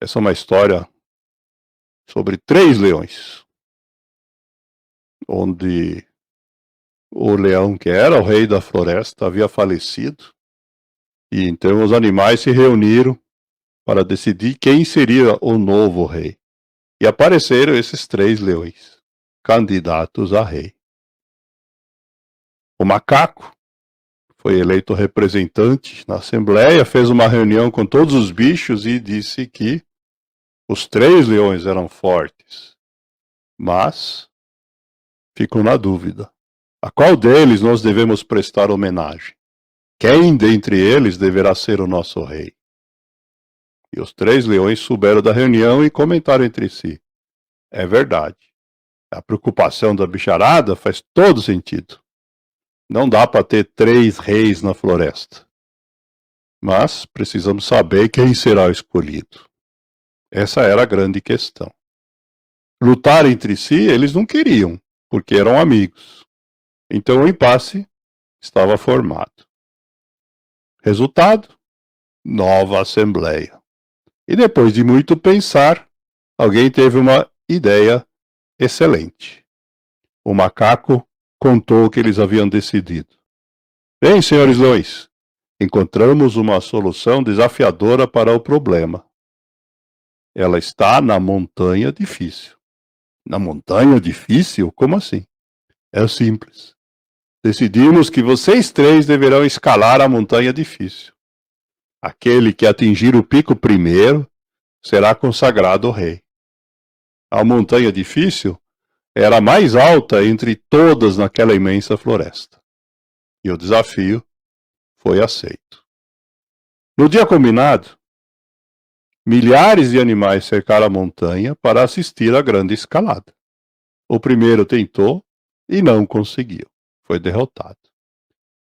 Essa é uma história sobre 3 leões, onde o leão, que era o rei da floresta, havia falecido, e então os animais se reuniram para decidir quem seria o novo rei. E apareceram esses 3 leões, candidatos a rei. O macaco foi eleito representante na assembleia, fez uma reunião com todos os bichos e disse que os 3 leões eram fortes, mas ficou na dúvida. A qual deles nós devemos prestar homenagem? Quem dentre eles deverá ser o nosso rei? E os 3 leões souberam da reunião e comentaram entre si. É verdade. A preocupação da bicharada faz todo sentido. Não dá para ter 3 reis na floresta. Mas precisamos saber quem será o escolhido. Essa era a grande questão. Lutar entre si eles não queriam, porque eram amigos. Então o impasse estava formado. Resultado? Nova assembleia. E depois de muito pensar, alguém teve uma ideia excelente. O macaco contou o que eles haviam decidido. Bem, senhores leões, encontramos uma solução desafiadora para o problema. Ela está na montanha difícil. Na montanha difícil? Como assim? É simples. Decidimos que vocês 3 deverão escalar a montanha difícil. Aquele que atingir o pico primeiro será consagrado rei. A montanha difícil era a mais alta entre todas naquela imensa floresta. E o desafio foi aceito. No dia combinado, milhares de animais cercaram a montanha para assistir à grande escalada. O primeiro tentou e não conseguiu. Foi derrotado.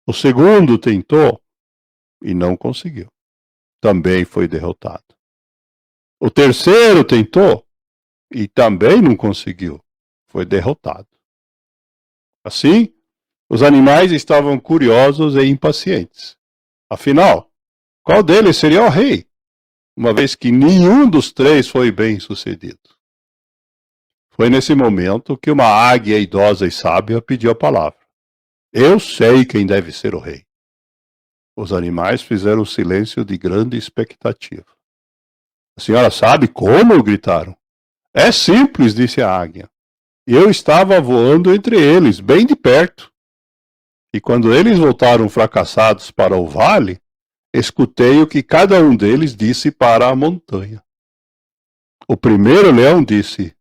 O segundo tentou e não conseguiu. Também foi derrotado. O terceiro tentou e também não conseguiu. Foi derrotado. Assim, os animais estavam curiosos e impacientes. Afinal, qual deles seria o rei? Uma vez que nenhum dos 3 foi bem sucedido. Foi nesse momento que uma águia idosa e sábia pediu a palavra. Eu sei quem deve ser o rei. Os animais fizeram silêncio de grande expectativa. A senhora sabe como? Gritaram. É simples, disse a águia. Eu estava voando entre eles, bem de perto. E quando eles voltaram fracassados para o vale, escutei o que cada um deles disse para a montanha. O primeiro leão disse: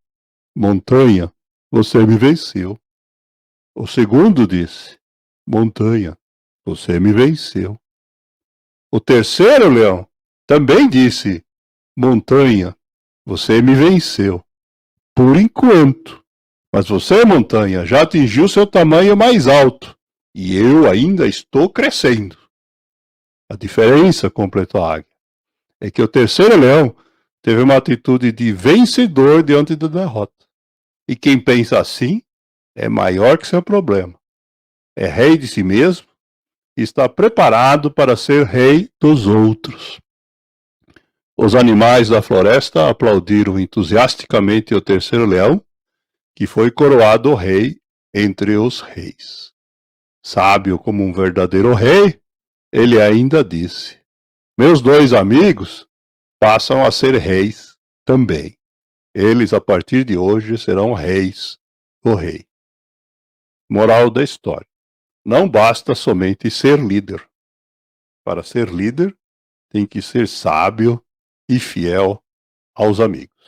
Montanha, você me venceu. O segundo disse: Montanha, você me venceu. O terceiro leão também disse: Montanha, você me venceu. Por enquanto. Mas você, montanha, já atingiu seu tamanho mais alto. E eu ainda estou crescendo. A diferença, completou a águia, é que o terceiro leão teve uma atitude de vencedor diante da derrota. E quem pensa assim é maior que seu problema. É rei de si mesmo e está preparado para ser rei dos outros. Os animais da floresta aplaudiram entusiasticamente o terceiro leão, que foi coroado rei entre os reis. Sábio como um verdadeiro rei, ele ainda disse: Meus 2 amigos passam a ser reis também. Eles, a partir de hoje, serão reis do rei. Moral da história: não basta somente ser líder. Para ser líder, tem que ser sábio e fiel aos amigos.